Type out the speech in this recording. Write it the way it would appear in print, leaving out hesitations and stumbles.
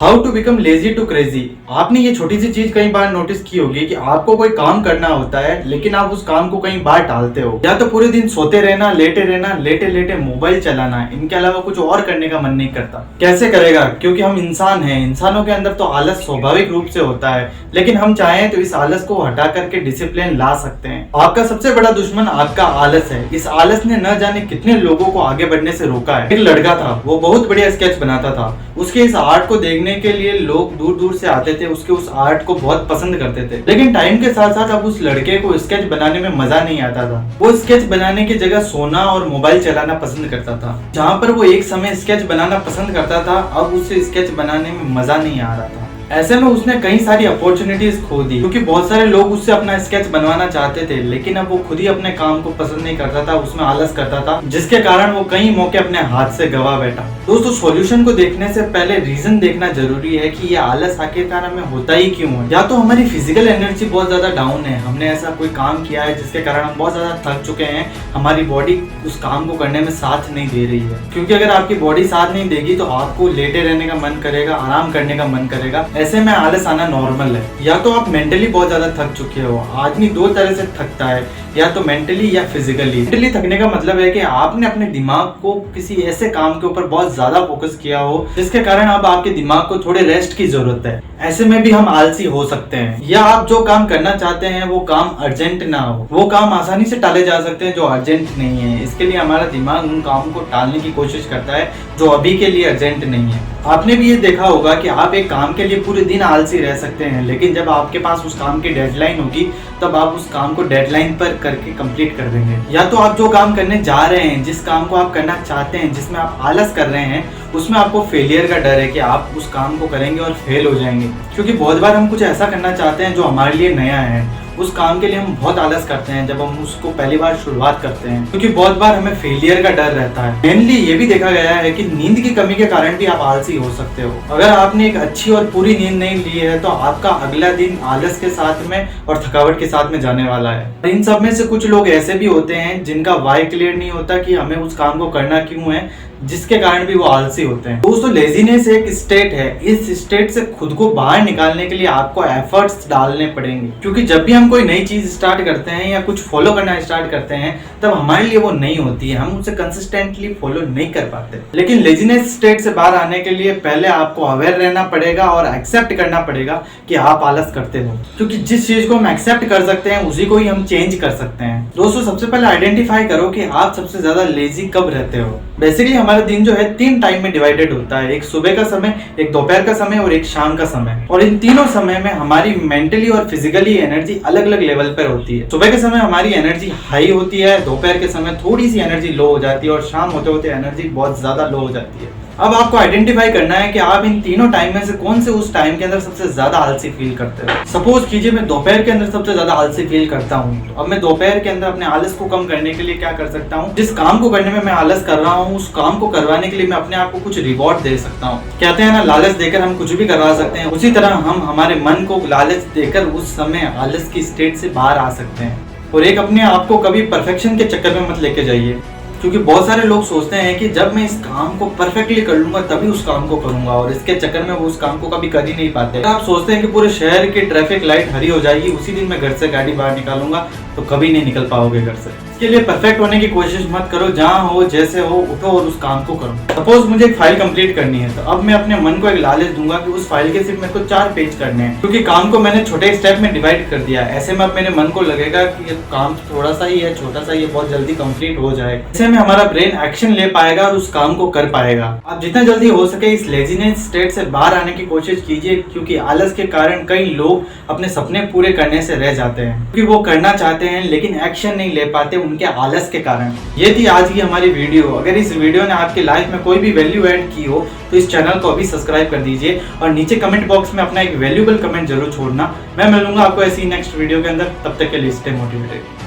How to become lazy to crazy. आपने ये छोटी सी चीज कई बार नोटिस की होगी कि आपको कोई काम करना होता है लेकिन आप उस काम को कई बार टालते हो। या तो पूरे दिन सोते रहना, लेटे लेटे मोबाइल चलाना, इनके अलावा कुछ और करने का मन नहीं करता। कैसे करेगा? क्योंकि हम इंसान हैं, इंसानों के अंदर तो आलस स्वाभाविक रूप से होता है, लेकिन हम चाहें तो इस आलस को हटा करके डिसिप्लिन ला सकते हैं। आपका सबसे बड़ा दुश्मन आपका आलस है। इस आलस ने न जाने कितने लोगों को आगे बढ़ने से रोका है। एक लड़का था, वो बहुत बढ़िया स्केच बनाता था। उसके इस आर्ट को देखने के लिए लोग दूर दूर से आते थे, उसके उस आर्ट को बहुत पसंद करते थे। लेकिन टाइम के साथ साथ अब उस लड़के को स्केच बनाने में मजा नहीं आता था। वो स्केच बनाने की जगह सोना और मोबाइल चलाना पसंद करता था। जहाँ पर वो एक समय स्केच बनाना पसंद करता था, अब उसे स्केच बनाने में मजा नहीं आ रहा था। ऐसे में उसने कई सारी अपॉर्चुनिटीज खो दी, क्योंकि बहुत सारे लोग उससे अपना स्केच बनवाना चाहते थे, लेकिन अब वो खुद ही अपने काम को पसंद नहीं करता था, उसमें आलस करता था, जिसके कारण वो कई मौके अपने हाथ से गवा बैठा। दोस्तों, सॉल्यूशन को देखने से पहले रीजन देखना जरूरी है कि ये आलस आखिरकार हमें होता ही क्यों है। या तो हमारी फिजिकल एनर्जी बहुत ज्यादा डाउन है, हमने ऐसा कोई काम किया है जिसके कारण हम बहुत ज्यादा थक चुके हैं, हमारी बॉडी उस काम को करने में साथ नहीं दे रही है। क्योंकि अगर आपकी बॉडी साथ नहीं देगी तो आपको लेटे रहने का मन करेगा, आराम करने का मन करेगा। ऐसे में आलस आना नॉर्मल है। या तो आप मेंटली बहुत ज्यादा थक चुके हो। आदमी दो तरह से थकता है, या तो मेंटली या फिजिकली। मेंटली थकने का मतलब है कि आपने अपने दिमाग को किसी ऐसे काम के ऊपर बहुत ज्यादा फोकस किया हो जिसके कारण अब आपके दिमाग को थोड़े रेस्ट की जरूरत है। ऐसे में भी हम आलसी हो सकते हैं। या आप जो काम करना चाहते हैं वो काम अर्जेंट ना हो, वो काम आसानी से टाले जा सकते हैं जो अर्जेंट नहीं है। इसके लिए हमारा दिमाग उन काम को टालने की कोशिश करता है जो अभी के लिए अर्जेंट नहीं है। आपने भी ये देखा होगा कि आप एक काम के लिए पूरे दिन आलसी रह सकते हैं, लेकिन जब आपके पास उस काम की डेडलाइन होगी तब आप उस काम को डेडलाइन पर करके कंप्लीट कर देंगे। या तो आप जो काम करने जा रहे हैं, जिस काम को आप करना चाहते हैं, जिसमें आप आलस कर रहे हैं, उसमें आपको फेलियर का डर है कि आप उस काम को करेंगे और फेल हो जाएंगे। क्योंकि बहुत बार हम कुछ ऐसा करना चाहते हैं जो हमारे लिए नया है, उस काम के लिए हम बहुत आलस करते हैं जब हम उसको पहली बार शुरुआत करते हैं, क्योंकि बहुत बार हमें फेलियर का डर रहता है। मेनली ये भी देखा गया है कि नींद की कमी के कारण भी आप आलसी हो सकते हो। अगर आपने एक अच्छी और पूरी नींद नहीं ली है तो आपका अगला दिन आलस के साथ में और थकावट के साथ में जाने वाला है। इन सब में से कुछ लोग ऐसे भी होते हैं जिनका वाई क्लियर नहीं होता कि हमें उस काम को करना क्यों है, जिसके कारण भी वो आलसी होते हैं। दोस्तों, लेजीनेस एक स्टेट है। इस स्टेट से खुद को बाहर निकालने के लिए आपको एफर्ट्स डालने पड़ेंगे, क्योंकि जब भी हम कोई नई चीज स्टार्ट करते हैं या कुछ फॉलो करना स्टार्ट करते हैं तब हमारे लिए वो नहीं होती है, हम उसे कंसिस्टेंटली फॉलो नहीं कर पाते। लेकिन लेजीनेस स्टेट से बाहर आने के लिए पहले आपको अवेयर रहना पड़ेगा और एक्सेप्ट करना पड़ेगा कि आप आलस करते हो, क्योंकि जिस चीज को हम एक्सेप्ट कर सकते हैं उसी को ही हम चेंज कर सकते हैं। दोस्तों, सबसे पहले आइडेंटिफाई करो कि आप सबसे ज्यादा लेजी कब रहते हो। बेसिकली हमारा दिन जो है 3 टाइम में डिवाइडेड होता है, एक सुबह का समय, एक दोपहर का समय और एक शाम का समय। और इन तीनों समय में हमारी मेंटली और फिजिकली एनर्जी अलग अलग लेवल पर होती है। सुबह के समय हमारी एनर्जी हाई होती है, दोपहर के समय थोड़ी सी एनर्जी लो हो जाती है और शाम होते होते एनर्जी बहुत ज्यादा लो हो जाती है। अब आपको आइडेंटिफाई करना है कि आप इन तीनों टाइम में से कौन से उस टाइम के अंदर सबसे ज्यादा आलसी फील करते हो। सपोज कीजिए मैं दोपहर के अंदर सबसे ज्यादा आलसी फील करता हूँ, तो अब मैं दोपहर के अंदर अपने आलस को कम करने के लिए क्या कर सकता हूँ? जिस काम को करने में मैं आलस कर रहा हूँ उस काम को करवाने के लिए मैं अपने आप को कुछ रिवॉर्ड दे सकता हूँ। कहते हैं ना, लालच देकर हम कुछ भी करवा सकते हैं। उसी तरह हम हमारे मन को लालच देकर उस समय आलस की स्टेट से बाहर आ सकते हैं। और एक, अपने आप को कभी परफेक्शन के चक्कर में मत लेके जाइए, क्योंकि बहुत सारे लोग सोचते हैं कि जब मैं इस काम को परफेक्टली कर लूंगा तभी उस काम को करूंगा, और इसके चक्कर में वो उस काम को कभी कर ही नहीं पाते। आप सोचते हैं कि पूरे शहर की ट्रैफिक लाइट हरी हो जाएगी, उसी दिन मैं घर से गाड़ी बाहर निकालूंगा, तो कभी नहीं निकल पाओगे घर से। इसके लिए परफेक्ट होने की कोशिश मत करो। जहां हो, जैसे हो, उठो और उस काम को करो। सपोज मुझे एक फाइल कंप्लीट करनी है, तो अब मैं अपने मन को एक लालच दूंगा कि उस फाइल के सिर्फ मेरे को 4 पेज करने हैं, क्योंकि काम को मैंने छोटे स्टेप में डिवाइड कर दिया है। ऐसे में अब मेरे मन को लगेगा कि ये काम थोड़ा सा ही है, छोटा सा ही है, बहुत जल्दी कंप्लीट हो जाएगा। ऐसे में हमारा ब्रेन एक्शन ले पाएगा और उस काम को कर पाएगा। आप जितना जल्दी हो सके इस लेजीनेस स्टेट से बाहर आने की कोशिश कीजिए, क्योंकि आलस के कारण कई लोग अपने सपने पूरे करने से रह जाते हैं, क्योंकि वो करना चाहते हैं लेकिन एक्शन नहीं ले पाते उनके आलस के कारण। ये थी आज की हमारी वीडियो। अगर इस वीडियो ने आपकी लाइफ में कोई भी वैल्यू ऐड की हो तो इस चैनल को अभी सब्सक्राइब कर दीजिए और नीचे कमेंट बॉक्स में अपना एक वैल्यूएबल कमेंट जरूर छोड़ना। मैं मिलूंगा आपको ऐसी नेक्स्ट वीडियो के अंदर। तब तक के लिए स्टे मोटिवेटेड।